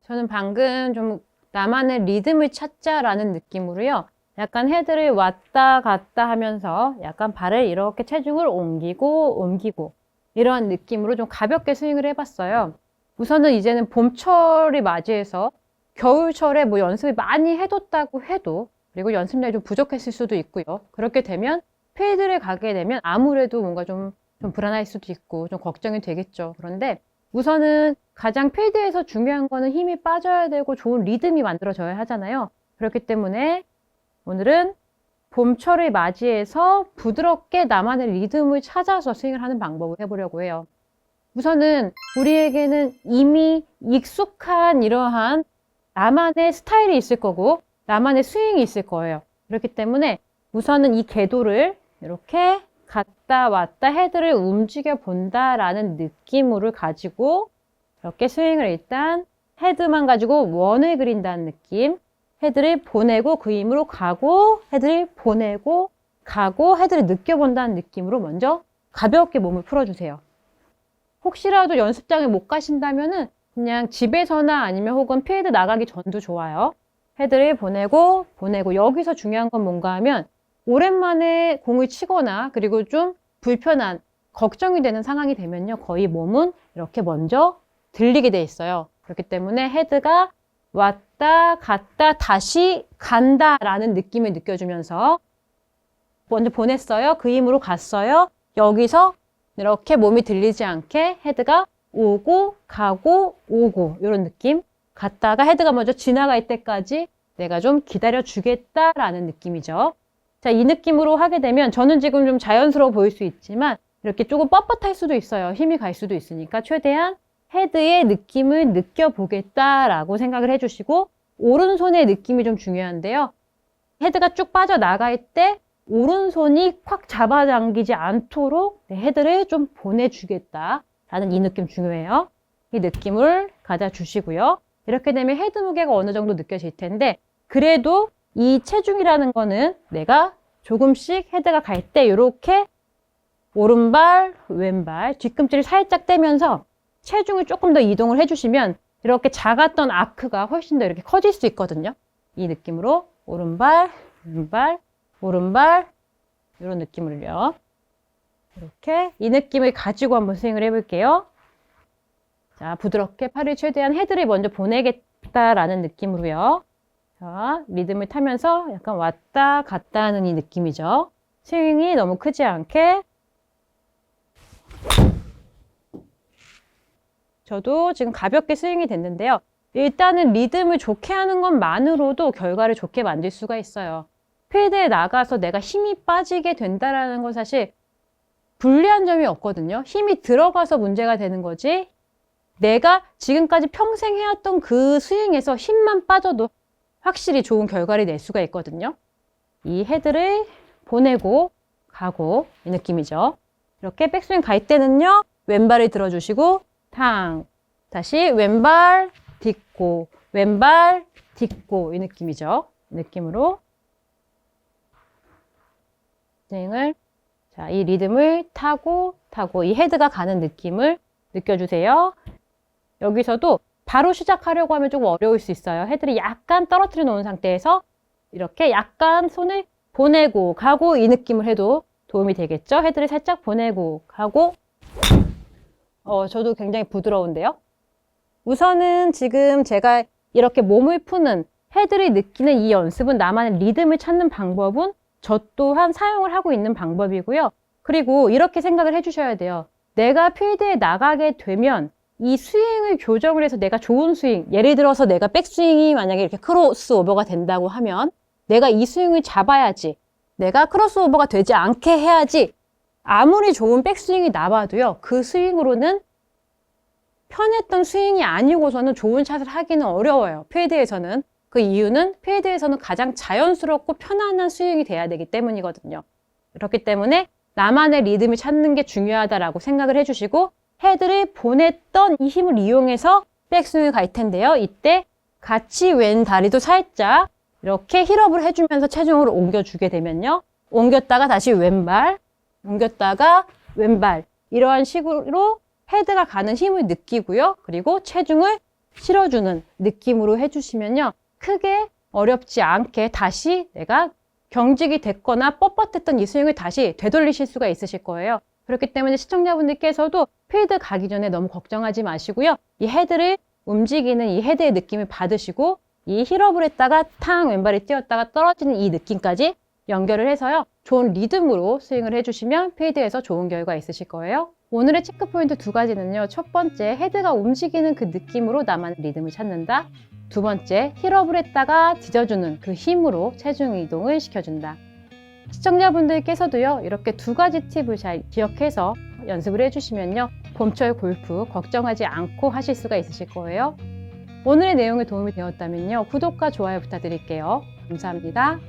저는 방금 좀 나만의 리듬을 찾자라는 느낌으로요. 약간 헤드를 왔다 갔다 하면서 약간 발을 이렇게 체중을 옮기고 이러한 느낌으로 좀 가볍게 스윙을 해봤어요. 우선은 이제는 봄철을 맞이해서 겨울철에 뭐 연습을 많이 해뒀다고 해도 그리고 연습량이 좀 부족했을 수도 있고요. 그렇게 되면 필드를 가게 되면 아무래도 뭔가 좀 불안할 수도 있고 좀 걱정이 되겠죠. 그런데 우선은 가장 필드에서 중요한 거는 힘이 빠져야 되고 좋은 리듬이 만들어져야 하잖아요. 그렇기 때문에 오늘은 봄철을 맞이해서 부드럽게 나만의 리듬을 찾아서 스윙을 하는 방법을 해보려고 해요. 우선은 우리에게는 이미 익숙한 이러한 나만의 스타일이 있을 거고 나만의 스윙이 있을 거예요. 그렇기 때문에 우선은 이 궤도를 이렇게 갔다 왔다 헤드를 움직여 본다라는 느낌으로 가지고 이렇게 스윙을 일단 헤드만 가지고 원을 그린다는 느낌, 헤드를 보내고 그 힘으로 가고 헤드를 보내고 가고 헤드를 느껴본다는 느낌으로 먼저 가볍게 몸을 풀어주세요. 혹시라도 연습장에 못 가신다면은 그냥 집에서나 아니면 혹은 필드 나가기 전도 좋아요. 헤드를 보내고 여기서 중요한 건 뭔가 하면 오랜만에 공을 치거나 그리고 좀 불편한 걱정이 되는 상황이 되면요. 거의 몸은 이렇게 먼저 들리게 돼 있어요. 그렇기 때문에 헤드가 왔다 갔다 다시 간다라는 느낌을 느껴주면서 먼저 보냈어요. 그 힘으로 갔어요. 여기서 이렇게 몸이 들리지 않게 헤드가 오고 가고 오고 이런 느낌. 갔다가 헤드가 먼저 지나갈 때까지 내가 좀 기다려 주겠다라는 느낌이죠. 자, 이 느낌으로 하게 되면 저는 지금 좀 자연스러워 보일 수 있지만 이렇게 조금 뻣뻣할 수도 있어요. 힘이 갈 수도 있으니까 최대한 헤드의 느낌을 느껴보겠다라고 생각을 해주시고 오른손의 느낌이 좀 중요한데요. 헤드가 쭉 빠져나갈 때 오른손이 콱 잡아당기지 않도록 헤드를 좀 보내주겠다라는 이 느낌 중요해요. 이 느낌을 가져주시고요. 이렇게 되면 헤드 무게가 어느 정도 느껴질 텐데 그래도 이 체중이라는 거는 내가 조금씩 헤드가 갈 때 이렇게 오른발, 왼발, 뒤꿈치를 살짝 떼면서 체중을 조금 더 이동을 해주시면 이렇게 작았던 아크가 훨씬 더 이렇게 커질 수 있거든요. 이 느낌으로 오른발, 왼발, 오른발 이런 느낌으로요. 이렇게 이 느낌을 가지고 한번 스윙을 해볼게요. 자, 부드럽게 팔을 최대한 헤드를 먼저 보내겠다라는 느낌으로요. 자, 리듬을 타면서 약간 왔다 갔다 하는 이 느낌이죠. 스윙이 너무 크지 않게. 저도 지금 가볍게 스윙이 됐는데요. 일단은 리듬을 좋게 하는 것만으로도 결과를 좋게 만들 수가 있어요. 필드에 나가서 내가 힘이 빠지게 된다는 건 사실 불리한 점이 없거든요. 힘이 들어가서 문제가 되는 거지 내가 지금까지 평생 해왔던 그 스윙에서 힘만 빠져도 확실히 좋은 결과를 낼 수가 있거든요. 이 헤드를 보내고 가고 이 느낌이죠. 이렇게 백스윙 갈 때는요. 왼발을 들어주시고 탕 다시 왼발 딛고 왼발 딛고 이 느낌이죠. 이 느낌으로 스윙을 자, 이 리듬을 타고 이 헤드가 가는 느낌을 느껴주세요. 여기서도 바로 시작하려고 하면 조금 어려울 수 있어요. 헤드를 약간 떨어뜨려 놓은 상태에서 이렇게 약간 손을 보내고 가고 이 느낌을 해도 도움이 되겠죠. 헤드를 살짝 보내고 가고 저도 굉장히 부드러운데요. 우선은 지금 제가 이렇게 몸을 푸는 헤드를 느끼는 이 연습은 나만의 리듬을 찾는 방법은 저 또한 사용을 하고 있는 방법이고요. 그리고 이렇게 생각을 해주셔야 돼요. 내가 필드에 나가게 되면 이 스윙을 교정을 해서 내가 좋은 스윙, 예를 들어서 내가 백스윙이 만약에 이렇게 크로스오버가 된다고 하면 내가 이 스윙을 잡아야지, 내가 크로스오버가 되지 않게 해야지 아무리 좋은 백스윙이 나와도요. 그 스윙으로는 편했던 스윙이 아니고서는 좋은 샷을 하기는 어려워요. 필드에서는. 그 이유는 필드에서는 가장 자연스럽고 편안한 스윙이 돼야 되기 때문이거든요. 그렇기 때문에 나만의 리듬을 찾는 게 중요하다라고 생각을 해주시고 헤드를 보냈던 이 힘을 이용해서 백스윙을 갈 텐데요. 이때 같이 왼 다리도 살짝 이렇게 힐업을 해주면서 체중을 옮겨주게 되면요. 옮겼다가 다시 왼발, 옮겼다가 왼발 이러한 식으로 헤드가 가는 힘을 느끼고요. 그리고 체중을 실어주는 느낌으로 해주시면요. 크게 어렵지 않게 다시 내가 경직이 됐거나 뻣뻣했던 이 스윙을 다시 되돌리실 수가 있으실 거예요. 그렇기 때문에 시청자분들께서도 필드 가기 전에 너무 걱정하지 마시고요. 이 헤드를 움직이는 이 헤드의 느낌을 받으시고 이 힐업을 했다가 탕 왼발이 뛰었다가 떨어지는 이 느낌까지 연결을 해서요. 좋은 리듬으로 스윙을 해주시면 필드에서 좋은 결과 있으실 거예요. 오늘의 체크포인트 2가지는요. 첫 번째, 헤드가 움직이는 그 느낌으로 나만의 리듬을 찾는다. 두 번째, 힐업을 했다가 뒤져주는 그 힘으로 체중 이동을 시켜준다. 시청자분들께서도요. 이렇게 2가지 팁을 잘 기억해서 연습을 해주시면요. 봄철 골프 걱정하지 않고 하실 수가 있으실 거예요. 오늘의 내용이 도움이 되었다면요. 구독과 좋아요 부탁드릴게요. 감사합니다.